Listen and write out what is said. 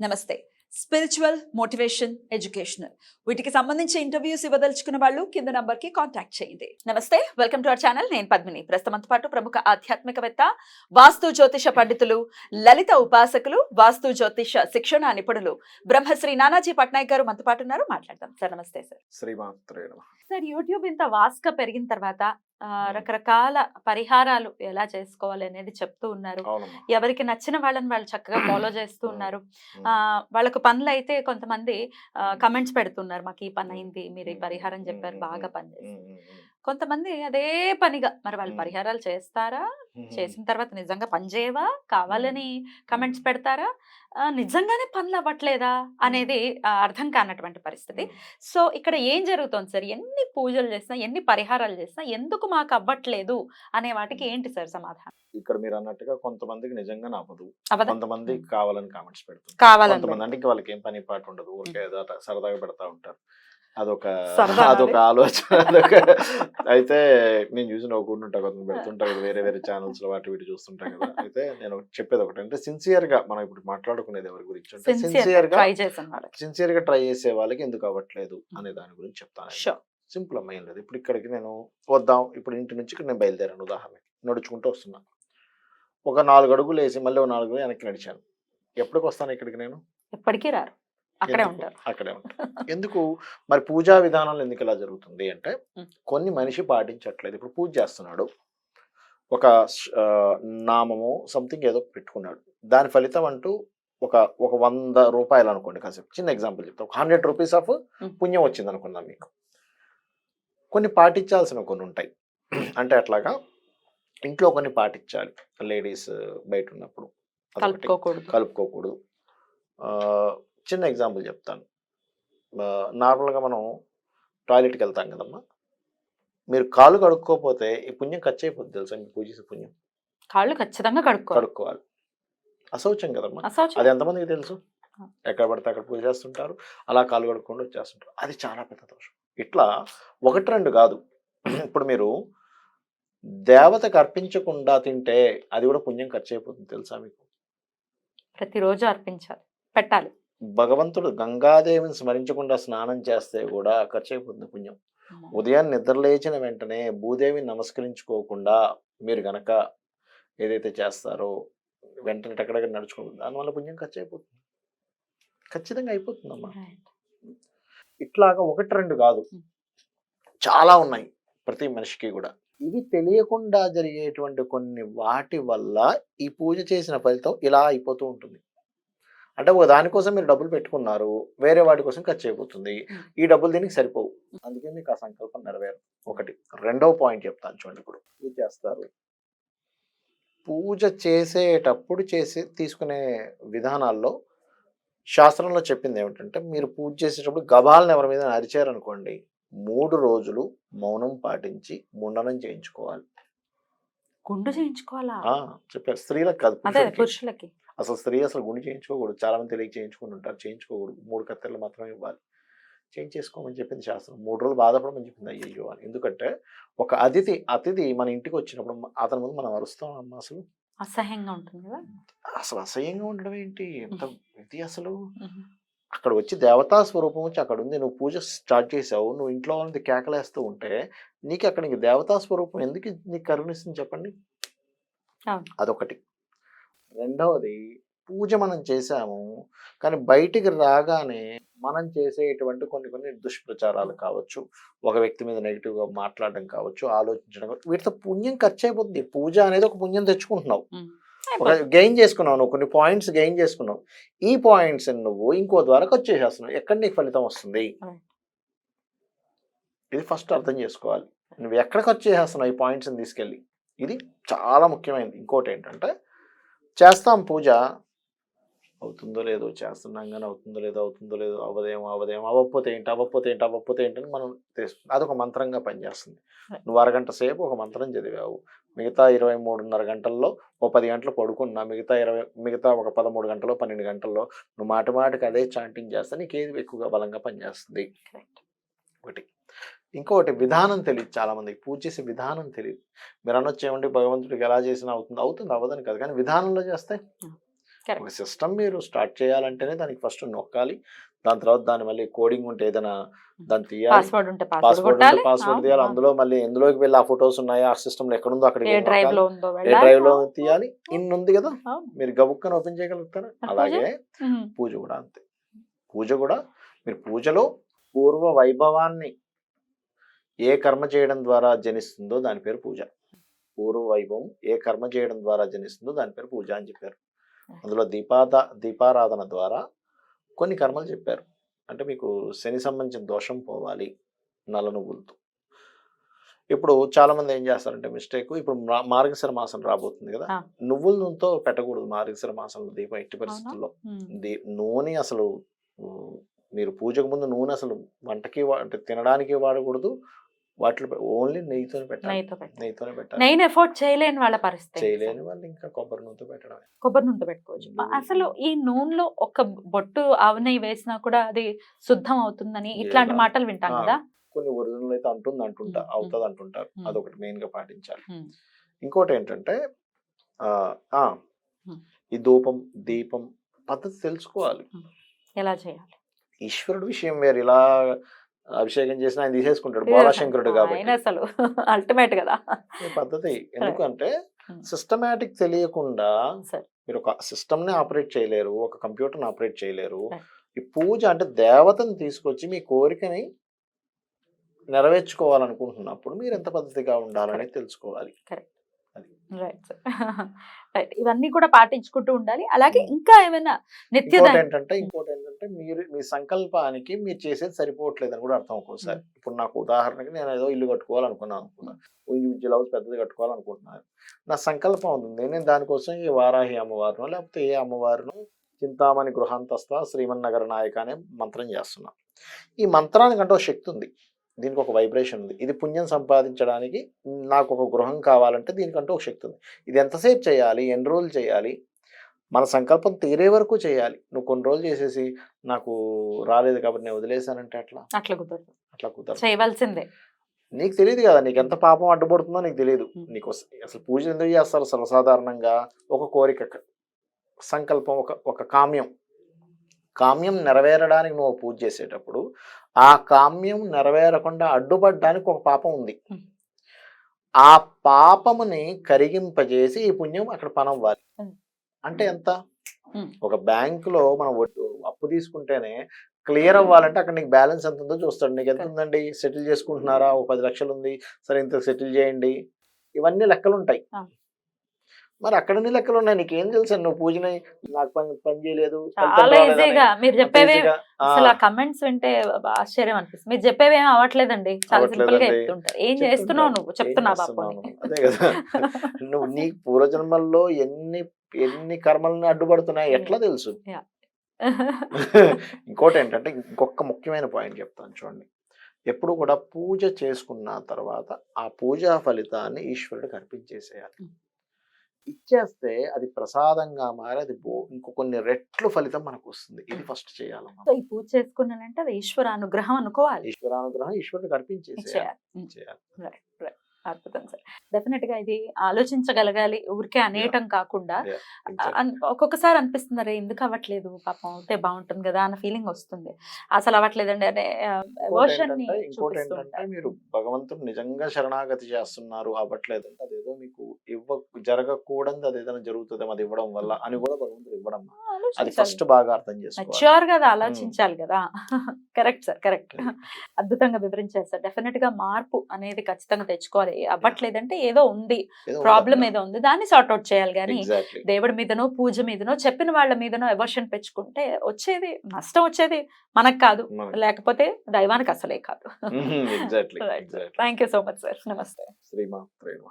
నమస్తే. Spiritual, motivation, educational వీటికి సంబంధించి ఇంటర్వ్యూస్ ఇవ్వదలుచుకున్న వాళ్ళు కింద నంబర్ కి కాంటాక్ట్ చేయండి. నమస్తే, వెల్కమ్ టు అవర్ ఛానల్. నేను పద్మిని. ప్రస్తుతంతో పాటు ప్రముఖ ఆధ్యాత్మికవేత్త, వాస్తు జ్యోతిష పండితులు, లలిత ఉపాసకులు, వాస్తు జ్యోతిష శిక్షణ నిపుణులు బ్రహ్మశ్రీ నానాజీ పట్నాయక్ గారు మనతో పాటు ఉన్నారు. మాట్లాడదాం సార్. నమస్తే సార్. శ్రీమాత్రే నమః. సార్, యూట్యూబ్ ఇంత వాస్ట్‌గా పెరిగిన తర్వాత రకరకాల పరిహారాలు ఎలా చేసుకోవాలి అనేది చెప్తూ ఉన్నారు. అవునమ్మా. ఎవరికి నచ్చిన వాళ్ళని వాళ్ళు చక్కగా ఫాలో చేస్తూ ఉన్నారు. వాళ్ళకు పనులైతే కొంతమంది కమెంట్స్ పెడుతున్నారు, మాకు ఈ పని అయింది, మీరు ఈ పరిహారం చెప్పారు, బాగా పనిచేసింది. కొంతమంది అదే పనిగా మరి వాళ్ళు పరిహారాలు చేస్తారా, చేసిన తర్వాత నిజంగా పని చేయవా, కావాలని కమెంట్స్ పెడతారా, నిజంగానే పనులు అవ్వట్లేదా అనేది అర్థం కానటువంటి పరిస్థితి. సో ఇక్కడ ఏం జరుగుతోంది సార్? ఎన్ని పూజలు చేసినా, ఎన్ని పరిహారాలు చేసినా ఎందుకు మాకు అవ్వట్లేదు అనే వాటికి ఏంటి సార్ సమాధానం? ఇక్కడ మీరు అన్నట్టుగా కొంతమందికి నిజంగా అవ్వదు, అవ్వదా? కొంతమంది కావాలని కామెంట్స్ పెడుతుంది, కావాలని కొంతమంది అంటే వాళ్ళకి ఏం పని పాటు ఉండదు, ఊరికే ఏదో అట్లా సరదాగా పెడతా ఉంటారు. అదొక సరదా అదొక ఆలోచన. అయితే నేను చూసిన ఒక ఊరు కొంతమంది పెడుతుంటారు కదా, వేరే వేరే ఛానల్స్ లో వాటి వీటి చూస్తుంటాం కదా. అయితే నేను చెప్పేది ఒకటి అంటే, సిన్సియర్ గా మనం ఇప్పుడు మాట్లాడుకునేది ఎవరి గురించి అంటే, సిన్సియర్ గా ట్రై చేసే వాళ్ళకి ఎందుకు అవ్వట్లేదు అనే దాని గురించి చెప్తాను. సింపుల్ అమ్మ, ఏం లేదు. ఇప్పుడు ఇక్కడికి నేను వద్దాం, ఇప్పుడు ఇంటి నుంచి ఇక్కడ నేను బయలుదేరాను, ఉదాహరణకి నడుచుకుంటూ వస్తున్నా. ఒక 4 అడుగులు వేసి మళ్ళీ 4 అడుగులు వెనక్కి నడిచాను. ఎప్పటికి వస్తాను ఇక్కడికి? నేను ఎప్పటికీ రారు, అక్కడే ఉంటారు. అక్కడే ఉంటారు. ఎందుకు మరి పూజా విధానాలు ఎందుకు ఇలా జరుగుతుంది అంటే, కొన్ని మనిషి పాటించట్లేదు. ఇప్పుడు పూజ చేస్తున్నాడు, ఒక నామము సంథింగ్ ఏదో పెట్టుకున్నాడు, దాని ఫలితం అంటూ ఒక 100 రూపాయలు అనుకోండి, కాసేపు చిన్న ఎగ్జాంపుల్ చెప్తా, ఒక 100 రూపీస్ ఆఫ్ పుణ్యం వచ్చింది అనుకుందాం. మీకు కొన్ని పాటించాల్సిన కొన్ని ఉంటాయి. అంటే అట్లాగా ఇంట్లో కొన్ని పాటించాలి. లేడీస్ బయట ఉన్నప్పుడు కలుపుకోకూడదు. చిన్న ఎగ్జాంపుల్ చెప్తాను. నార్మల్గా మనం టాయిలెట్కి వెళ్తాం కదమ్మా, మీరు కాళ్ళు కడుక్కోపోతే ఈ పుణ్యం ఖర్చు అయిపోతుంది తెలుసా? మీకు పూజ పుణ్యం కాళ్ళు ఖచ్చితంగా కడుక్కోవాలి. అశౌచం కదమ్మా, అది ఎంతమందికి తెలుసు? ఎక్కడ పడితే అక్కడ పూజ చేస్తుంటారు, అలా కాళ్ళు కడుక్ಕೊಂಡು వచ్చేస్తుంటారు. అది చాలా పెద్ద దోషం. ఇట్లా 1-2 కాదు. ఇప్పుడు మీరు దేవతకు అర్పించకుండా తింటే అది కూడా పుణ్యం ఖర్చు అయిపోతుంది తెలుసా మీకు? ప్రతిరోజు అర్పించాలి, పెట్టాలి. భగవంతుడు గంగాదేవిని స్మరించకుండా స్నానం చేస్తే కూడా ఖర్చు అయిపోతుంది పుణ్యం. ఉదయం నిద్రలేచిన వెంటనే భూదేవిని నమస్కరించుకోకుండా మీరు గనక ఏదైతే చేస్తారో, వెంటనే ఎక్కడెక్కడ నడుచుకోకుండా, దానివల్ల పుణ్యం ఖర్చు అయిపోతుంది, ఖచ్చితంగా అయిపోతుందమ్మా. ఇట్లాగా 1-2 కాదు, చాలా ఉన్నాయి ప్రతి మనిషికి కూడా. ఇవి తెలియకుండా జరిగేటువంటి కొన్ని వాటి వల్ల ఈ పూజ చేసిన ఫలితం ఇలా అయిపోతూ ఉంటుంది. అంటే ఒక దానికోసం మీరు డబ్బులు పెట్టుకున్నారు, వేరే వాటి కోసం ఖర్చు అయిపోతుంది. ఈ డబ్బులు దీనికి సరిపోవు, అందుకే మీకు ఆ సంకల్పం నెరవేరు. ఒకటి. రెండవ పాయింట్ చెప్తాను చూడండి. ఇప్పుడు పూజ చేస్తారు, పూజ చేసేటప్పుడు తీసుకునే విధానాల్లో శాస్త్రంలో చెప్పింది ఏమిటంటే, మీరు పూజ చేసేటప్పుడు గబాలను ఎవరి మీద అరిచారనుకోండి, 3 రోజులు మౌనం పాటించి ముండనం చేయించుకోవాలి. గుండు చేయించుకోవాలా? చెప్పారు. స్త్రీలకు కాదు, పురుషులకి. అసలు స్త్రీ అసలు గుండు చేయించుకోకూడదు. చాలా మంది తెలియక చేయించుకుని ఉంటారు, చేయించుకోకూడదు. 3 కత్తెరలు మాత్రమే ఇవ్వాలి. చేయించేసుకోమని చెప్పింది శాస్త్రం. 3 రోజులు బాధపడమని చెప్పింది. అయ్యో అని. ఎందుకంటే ఒక అతిథి మన ఇంటికి వచ్చినప్పుడు అతని ముందు మనం అరుస్తాం అమ్మా, అసలు అసహ్యంగా ఉంటుంది కదా. అసలు అసహ్యంగా ఉండడం ఏంటి, ఎంత ఇది అసలు. అక్కడ వచ్చి దేవతా స్వరూపం వచ్చి అక్కడ ఉంది, నువ్వు పూజ స్టార్ట్ చేసావు, నువ్వు ఇంట్లో వాళ్ళని కేకలేస్తూ ఉంటే నీకు అక్కడ నీకు దేవతా స్వరూపం ఎందుకు నీకు కరుణిస్తుంది చెప్పండి? అదొకటి. రెండవది, పూజ మనం చేసాము కానీ బయటికి రాగానే మనం చేసేటువంటి కొన్ని దుష్ప్రచారాలు కావచ్చు, ఒక వ్యక్తి మీద నెగిటివ్గా మాట్లాడడం కావచ్చు, ఆలోచించడం కావచ్చు, వీటితో పుణ్యం ఖర్చు అయిపోతుంది. పూజ అనేది ఒక పుణ్యం తెచ్చుకుంటున్నావు, ఒక గెయిన్ చేసుకున్నావు, నువ్వు కొన్ని పాయింట్స్ గెయిన్ చేసుకున్నావు. ఈ పాయింట్స్ నువ్వు ఇంకో ద్వారా ఖర్చు చేసేస్తున్నావు, ఎక్కడ నీకు ఫలితం వస్తుంది? ఇది ఫస్ట్ అర్థం చేసుకోవాలి. నువ్వు ఎక్కడ ఖర్చు చేసేస్తున్నావు ఈ పాయింట్స్ని తీసుకెళ్ళి, ఇది చాలా ముఖ్యమైనది. ఇంకోటి ఏంటంటే, చేస్తాం పూజ, అవుతుందో లేదో, చేస్తున్నాం కానీ అవుతుందో లేదో, అవ్వదేమో అవ్వకపోతే ఏంటని మనం అదొక మంత్రంగా పనిచేస్తుంది. నువ్వు అరగంట సేపు ఒక మంత్రం చదివావు, మిగతా 23.5 గంటల్లో ఓ 10 గంటలు పడుకున్నా, మిగతా ఒక 13 గంటలో 12 గంటల్లో నువ్వు మాటికి అదే చాంటింగ్ చేస్తే నీకు ఏది ఎక్కువగా బలంగా పనిచేస్తుంది? ఒకటి. ఇంకొకటి, విధానం తెలియదు చాలా మందికి. పూజ చేసే విధానం తెలియదు. మీరు అనొచ్చు, ఏమంటే భగవంతుడికి ఎలా చేసినా అవుతుంది, అవ్వదని కాదు, కానీ విధానంలో చేస్తే Correct. ఒక సిస్టమ్ మీరు స్టార్ట్ చేయాలంటేనే దానికి ఫస్ట్ నొక్కాలి, దాని తర్వాత దాని మళ్ళీ కోడింగ్ ఉంటే ఏదైనా దాన్ని తీయాలి, పాస్వర్డ్ ఉంటే పాస్వర్డ్ పాస్వర్డ్ ఉంటే కొట్టాలి. పాస్వర్డ్ తీయాలి, అందులో మళ్ళీ ఎందులోకి వెళ్ళి ఆ ఫొటోస్ ఉన్నాయా ఆ సిస్టమ్ లో ఎక్కడ ఉందో అక్కడికి ఏ వెళ్ళి డ్రైవ్ నొక్కాలి, లో ఉందో ఏ వెళ్ళాలి. డ్రైవ్ లో తీయాలి, ఇన్ని ఉంది కదా, అవును. మీరు గబుక్కని ఓపెన్ చేయగలుగుతారా? పూజ? అలాగే ఉమ్. పూజ కూడా అంతే. పూజ కూడా మీరు పూజలో పూర్వ వైభవాన్ని ఏ కర్మ చేయడం ద్వారా జనిస్తుందో దాని పేరు పూజ. పూర్వ వైభవం ఏ కర్మ చేయడం ద్వారా జనిస్తుందో దాని పేరు పూజ అని చెప్పారు. అందులో దీపారాధన ద్వారా కొన్ని కర్మలు చెప్పారు. అంటే మీకు శని సంబంధించిన దోషం పోవాలి నల్ల నువ్వులతో. ఇప్పుడు చాలా మంది ఏం చేస్తారంటే మిస్టేక్, ఇప్పుడు మార్గశిర మాసం రాబోతుంది కదా, ఆ. నువ్వుల నూనెతో పెట్టకూడదు మార్గశిర మాసంలో దీపం ఎట్టి అవునా? పరిస్థితుల్లో. ఉమ్. నూనె అసలు ఉమ్, మీరు పూజకు ముందు నూనె అసలు వంటకి అంటే తినడానికి వాడకూడదు, వాటిలో ఓన్లీ నెయ్యితోనే పెట్టాలి, నెయ్యితో పెట్టాలి. నెయ్యితోనే పెట్టాలి. నెయ్యిని ఎఫోర్డ్ చేయలేని వాళ్ళ పరిస్థితి ఏంటి సార్? చేయలేని వాళ్ళు ఇంకా కొబ్బరి నూనెతో పెట్టడమే. కొబ్బరి నూనె పెట్టుకోవచ్చు. అసలు ఈ నూనెలో ఒక బొట్టు ఆవు నెయ్యి వేసినా కూడా అది శుద్ధం అవుతుందని ఇట్లాంటి లేదా? మాటలు వింటాం ఆ, కదా. కొన్ని ఒరిజినల్ అయితే అంటుంటా ఉమ్, అవుతుంది అంటుంటారు. ఉమ్, అదొకటి మెయిన్ గా పాటించాలి. ఉమ్, ఇంకోటి ఏంటంటే ఆ ఆ, ఉమ్, ఈ ధూపం దీపం పద్ధతి తెలుసుకోవాలి. ఉమ్. ఎలా చేయాలి? ఈశ్వరుడు విషయం వేరు, ఇలా అభిషేకం చేసిన ఆయన తీసేసుకుంటాడు, బోలాశంకరుడు ఆయన కాబట్టి. అసలు అల్టిమేట్ కదా. ఈ పద్ధతి ఎందుకంటే ఉమ్. సిస్టమేటిక్ తెలియకుండా సరే. మీరు ఒక సిస్టమ్ ని ఆపరేట్ చేయలేరు, ఒక కంప్యూటర్ ని ఆపరేట్ చేయలేరు. Right. ఈ పూజ అంటే దేవతను తీసుకొచ్చి మీ కోరికని నెరవేర్చుకోవాలనుకుంటున్నప్పుడు మీరు ఎంత పద్ధతిగా ఉండాలని తెలుసుకోవాలి. కరెక్ట్. అది. Right sir. రైట్. ఇవన్నీ కూడా పాటించుకుంటూ ఉండాలి. అలాగే ఉమ్. ఇంకా ఏమైనా ఇంకోటి నిత్య ఏంటంటే మీరు మీ సంకల్పానికి మీరు చేసేది సరిపోవట్లేదని కూడా అర్థం ఒక్కోసారి. ఇప్పుడు నాకు ఉదాహరణకి నేను ఏదో ఇల్లు కట్టుకోవాలనుకున్నాను, ఇండివిజువల్ హౌస్ పెద్దది కట్టుకోవాలనుకుంటున్నాను. నా సంకల్పం ఉంది, నేను దానికోసం ఈ వారాహి అమ్మవారినో లేకపోతే ఏ అమ్మవారినో చింతామణి గృహాంతస్థ శ్రీమన్నగర నాయక అనే మంత్రం చేస్తున్నా. ఈ మంత్రానికంటే ఒక శక్తి ఉంది, దీనికి ఒక వైబ్రేషన్ ఉంది. ఇది పుణ్యం సంపాదించడానికి నాకు ఒక గృహం కావాలంటే దీనికంటే ఒక శక్తి ఉంది. ఇది ఎంతసేపు చేయాలి, ఎన్ని రోజులు చేయాలి, మన సంకల్పం తీరే వరకు చేయాలి. నువ్వు కొన్ని రోజులు చేసేసి నాకు రాలేదు కాబట్టి నేను వదిలేశానంటే అట్లా కుదరదు, అట్లా కుదరదు. చేయవలసిందే. నీకు తెలియదు కదా, నీకు ఎంత పాపం అడ్డుపడుతుందో నీకు తెలియదు. నీకు అసలు పూజ ఎందుకు చేస్తారు సర్వసాధారణంగా? ఒక కోరిక, సంకల్పం, ఒక కామ్యం నెరవేరడానికి నువ్వు పూజ చేసేటప్పుడు ఆ కామ్యం నెరవేరకుండా అడ్డుపడడానికి ఒక పాపం ఉంది. ఆ పాపముని కరిగింపజేసి ఈ పుణ్యం అక్కడ పనవ్వాలి. అంటే ఎంత? ఒక బ్యాంకులో మనం అప్పు తీసుకుంటేనే క్లియర్ అవ్వాలంటే అక్కడ నీకు బ్యాలెన్స్ ఎంత ఉందో చూస్తాడు. నీకు ఎంత ఉందండి, సెటిల్ చేసుకుంటున్నారా, ఒక 10 లక్షలు ఉంది, సరే ఇంత సెటిల్ చేయండి, ఇవన్నీ లెక్కలు ఉంటాయి. మరి అక్కడన్ని లెక్కలు ఉన్నాయి, నీకేం తెలుసు? నువ్వు పూజని నాకు పని చేయలేదు, చాలా ఈజీగా మీరు చెప్పేవి అసలు ఆ కమెంట్స్ వింటే ఆశ్చర్యం అనిపిస్తుంది. మీరు చెప్పేవి ఏం అవ్వట్లేదండి, చాలా సింపుల్ గా చెప్తుంటారు. ఏం చేస్తున్నావు నువ్వు, చెప్తున్నా బాబు. అదే కదా, నువ్వు నీ పూర్వజన్మల్లో ఎన్ని కర్మలను అడ్డుపడుతున్నాయి ఎట్లా తెలుసు? ఇంకోటి ఏంటంటే ఇంకొక ముఖ్యమైన పాయింట్ చెప్తాను చూడండి. ఎప్పుడు కూడా పూజ చేసుకున్న తర్వాత ఆ పూజా ఫలితాన్ని ఈశ్వరుడికి అర్పించేసేయాలి. ఇచ్చేస్తే అది ప్రసాదంగా మారి అది కొన్ని రెట్లు ఫలితం మనకు వస్తుంది. ఇది ఫస్ట్ చేయాలి. ఈ పూజ చేసుకున్నానంటే అది ఈశ్వర అనుగ్రహం అనుకోవాలి. ఈశ్వరానుగ్రహం ఈశ్వరుడికి అర్పించేసేయాలి. అద్భుతం సార్. డెఫినెట్ గా ఇది ఆలోచించగలగాలి, ఊరికే అనేయటం కాకుండా. ఒక్కొక్కసారి అనిపిస్తుంది, అరే ఎందుకు అవ్వట్లేదు, పాపం అవుతే బాగుంటుంది కదా అన్న ఫీలింగ్ వస్తుంది. అసలు అవ్వట్లేదండి అనే ఎమోషన్ ని చూపిస్తుంటారు. మీరు భగవంతుడు నిజంగా శరణాగతి చేస్తున్నారు, అవ్వట్లేదంటే అదేదో మీకు జరగకూడదు, అదేదైనా జరుగుతుందేమో అది ఇవ్వడం వల్ల అని కూడా భగవంతుడు ఇవ్వడం. అది ఫస్ట్ బాగా అర్థం చేసుకోవాలి, మెచ్యూర్ గా ఆలోచించాలి కదా. Correct sir, correct. అద్భుతంగా వివరించారు సార్. డెఫినెట్ గా మార్పు అనేది ఖచ్చితంగా తెచ్చుకోవాలి. అవ్వట్లేదంటే ఏదో ఉంది, ప్రాబ్లం ఏదో ఉంది, దాన్ని సార్ట్ అవుట్ చేయాలి. కానీ దేవుడి మీదనో పూజ మీదనో చెప్పిన వాళ్ళ మీదనో ఎవర్షన్ పెంచుకుంటే వచ్చేది నష్టం, వచ్చేది మనకు కాదు, లేకపోతే దైవానికి అసలే కాదు. Thank you so much sir. నమస్తే. శ్రీమాత్రే నమః.